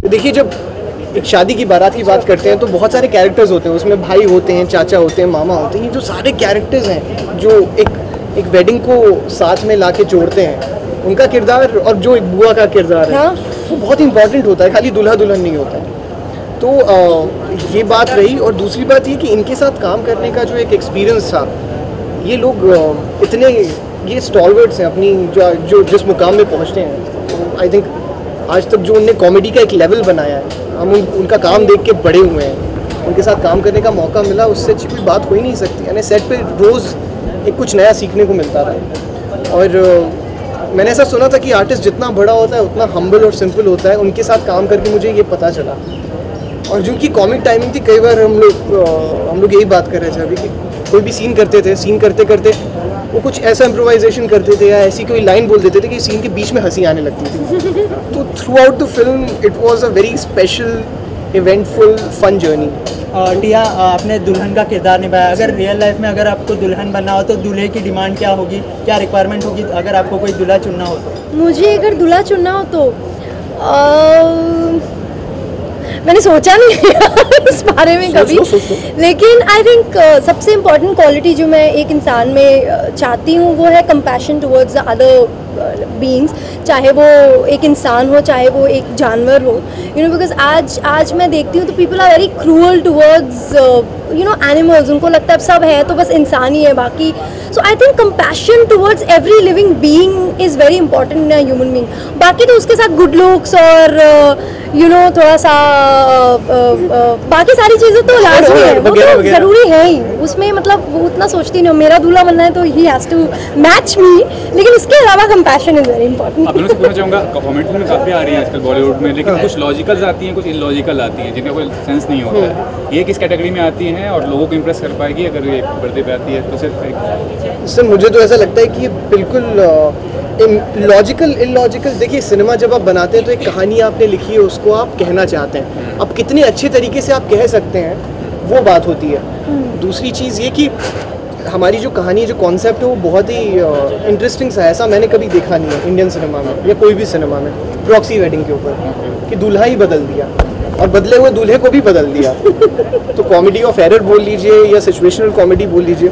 देखिए, जब एक शादी की बारात की बात करते हैं तो बहुत सारे कैरेक्टर्स होते हैं, उसमें भाई होते हैं, चाचा होते हैं, मामा होते हैं। ये जो सारे कैरेक्टर्स हैं जो एक वेडिंग को साथ में लाके जोड़ते हैं, उनका किरदार और जो एक बुआ का किरदार है वो बहुत इंपॉर्टेंट होता है, खाली दूल्हा दुल्हन नहीं होता है। तो ये बात रही। और दूसरी बात ये कि इनके साथ काम करने का जो एक एक्सपीरियंस था, ये लोग इतने ये स्टॉलवर्ड्स हैं अपनी जो जिस मुकाम में पहुँचते हैं। आई थिंक आज तक जो उनने कॉमेडी का एक लेवल बनाया है, हम उनका काम देख के बड़े हुए हैं, उनके साथ काम करने का मौका मिला, उससे अच्छी कोई बात हो ही नहीं सकती। यानी सेट पे रोज़ एक कुछ नया सीखने को मिलता था। और मैंने ऐसा सुना था कि आर्टिस्ट जितना बड़ा होता है उतना हम्बल और सिंपल होता है। उनके साथ काम करके मुझे ये पता चला। और जो उनकी कॉमिक टाइमिंग थी, कई बार हम लोग यही बात कर रहे थे अभी कि कोई भी सीन करते थे, सीन करते करते वो कुछ ऐसा इम्प्रोवाइजेशन करते थे या ऐसी कोई लाइन बोल देते थे कि सीन के बीच में हंसी आने लगती थी। तो throughout the film it was a very special, eventful, fun journey. Tia, आपने दुल्हन का किरदार निभाया। अगर रियल लाइफ में अगर आपको दुल्हन बनना हो तो दूल्हे की डिमांड क्या होगी, क्या रिक्वायरमेंट होगी अगर आपको कोई दूल्हा चुनना हो तो? मुझे अगर दूल्हा चुनना हो तो मैंने सोचा नहीं इस बारे में कभी, लेकिन आई थिंक सबसे इम्पॉर्टेंट क्वालिटी जो मैं एक इंसान में चाहती हूँ वो है compassion towards the other beings, चाहे वो एक इंसान हो चाहे वो एक जानवर हो, यू नो, बिकॉज आज मैं देखती हूँ तो people are very cruel towards you know animals. उनको लगता है सब है तो बस इंसान ही है बाकी। So I think compassion towards every living being is very important in a human being. बाकी तो उसके साथ गुड लुक्स और यू नो थोड़ा सा बाकी सारी चीज़ें तो लाजमी है, वो तो ज़रूरी है ही उसमें। मतलब वो उतना सोचती नहीं, मेरा दूल्हा बनना है तो ही हैज़ टू मैच मी, लेकिन इसके अलावा कंपैशन इज़ वेरी इंपॉर्टेंट। आप लोगों से पूछना चाहूँगा, कॉमेडी में काफ़ी आ रही है आजकल बॉलीवुड में, लेकिन कुछ लॉजिकल्स आती हैं, कुछ इलॉजिकल आती हैं जिनका कोई सेंस नहीं होता है। ये किस कैटेगरी में आती हैं और लोगों को इम्प्रेस कर पाएगी अगर ये पर्दे पे आती है तो? सिर्फ सर मुझे तो ऐसा लगता है कि ये बिल्कुल लॉजिकल इलॉजिकल। देखिए, सिनेमा जब आप बनाते हैं तो एक कहानी आपने लिखी है, उसको आप कहना चाहते हैं। अब कितने अच्छे तरीके से आप कह सकते हैं वो बात होती है। दूसरी चीज़ ये कि हमारी जो कहानी, जो कॉन्सेप्ट है वो बहुत ही इंटरेस्टिंग सा है। ऐसा मैंने कभी देखा नहीं है इंडियन सिनेमा में या कोई भी सिनेमा में, प्रॉक्सी वेडिंग के ऊपर, कि दूल्हा ही बदल दिया और बदले हुए दूल्हे को भी बदल दिया। तो कॉमेडी ऑफ एरर बोल लीजिए या सिचुएशनल कॉमेडी बोल लीजिए,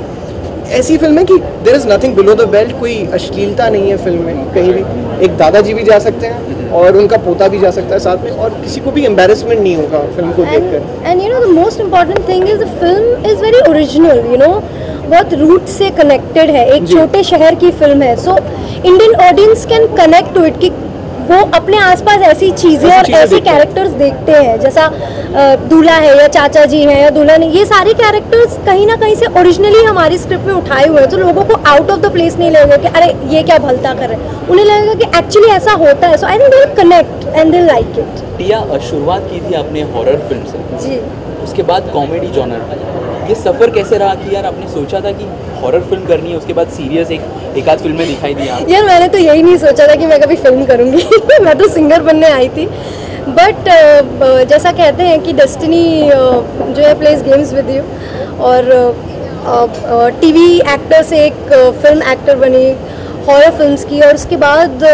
ऐसी फिल्म है कि there is nothing below the belt. कोई अश्लीलता नहीं है फिल्म में कहीं भी। एक दादाजी भी जा सकते हैं और उनका पोता भी जा सकता है साथ में, और किसी को भी एम्बैरेसमेंट नहीं होगा फिल्म को देखकर। And you know the most important thing is the film is very original, you know, बहुत रूट से कनेक्टेड है। एक छोटे शहर की फिल्म है, so Indian audience can connect to it कि वो अपने आसपास ऐसी चीज़ें और ऐसे कैरेक्टर्स देखते हैं, जैसा दूल्हा है या चाचा जी हैं या दुल्हन है। ये सारे कैरेक्टर्स कहीं ना कहीं से ओरिजिनली हमारी स्क्रिप्ट में उठाए हुए हैं, तो लोगों को आउट ऑफ द प्लेस नहीं लगेगा कि अरे ये क्या भलता कर रहे हैं। उन्हें लगेगा कि एक्चुअली ऐसा होता है। So I think they will connect and they like it. Tia, शुरुआत की थी आपने हॉरर फिल्म से जी, उसके बाद कॉमेडी जॉनर। ये सफ़र कैसे रहा कि यार आपने सोचा था कि हॉरर फिल्म करनी है, उसके बाद सीरियस एक आध फिल्म में दिखाई दी आप? यार मैंने तो यही नहीं सोचा था कि मैं कभी फिल्म करूँगी मैं तो सिंगर बनने आई थी। बट जैसा कहते हैं कि डेस्टिनी जो है प्लेज गेम्स विद यू, और टीवी एक्टर से एक फिल्म एक्टर बनी, हॉरर फिल्म्स की, और उसके बाद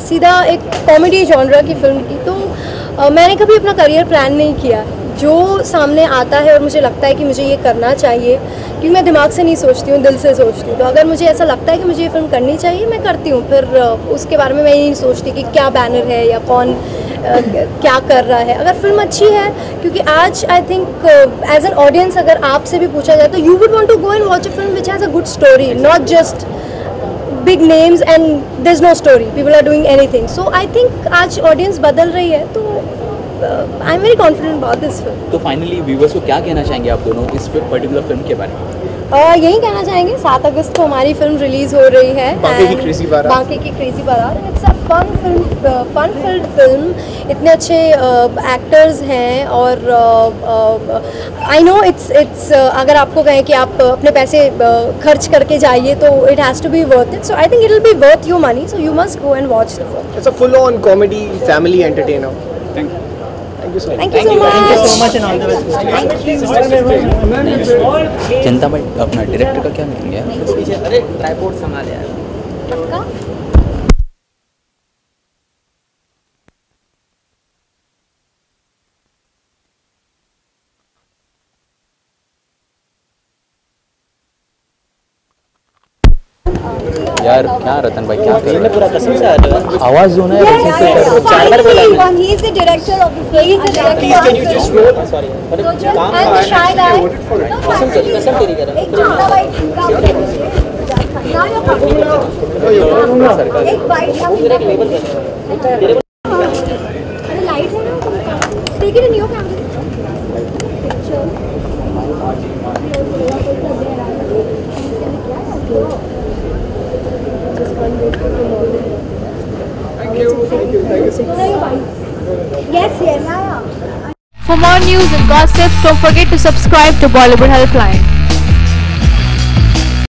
सीधा एक कॉमेडी जॉनरा की फिल्म की। तो मैंने कभी अपना करियर प्लान नहीं किया। जो सामने आता है और मुझे लगता है कि मुझे ये करना चाहिए, क्योंकि मैं दिमाग से नहीं सोचती हूँ, दिल से सोचती हूँ। तो अगर मुझे ऐसा लगता है कि मुझे ये फिल्म करनी चाहिए, मैं करती हूँ। फिर उसके बारे में मैं ये नहीं सोचती कि क्या बैनर है या कौन क्या कर रहा है। अगर फिल्म अच्छी है, क्योंकि आज I think as an audience अगर आपसे भी पूछा जाए तो you would want to go and watch a film which has a good story, not just big names and there is no story, people are doing anything. So I think आज audience बदल रही है, तो I am very confident about this film. तो finally viewers को क्या कहना चाहेंगे आप दोनों इस पर्टिकुलर फिल्म के बारे में? यही कहना चाहेंगे, 7 अगस्त को हमारी फिल्म रिलीज हो रही है, बाकी की क्रेजी बारात। बाकी की क्रेजी बारात। It's a fun filled film. इतने अच्छे एक्टर्स हैं, और आई नो इट्स अगर आपको कहें कि आप अपने पैसे खर्च करके जाइए तो it has to be worth it. So I think it will be worth your money, so you must go and watch the film. It's a full on comedy family entertainer. Thank you. Thank you so much and all the best. जनता में अपना director का क्या meaning है? अरे tripod संभाल यार। पक्का। यार क्या रतन भाई क्या कर रहे पूरा कसम से आ रहा है। हैं? आवाज़ जो है वैसे से कर रहे हैं। चार बार बोला मैंने। He is the director of the film. He is the director Please of can the you just film. roll? Sorry. And the shy guy. कसम तेरी कर रहा। एक छोटा बाइट ना या एक बाइट अरे लाइट है ना, take it in your camera Yes, yeah. For more news and gossips, don't forget to subscribe to Bollywood Helpline.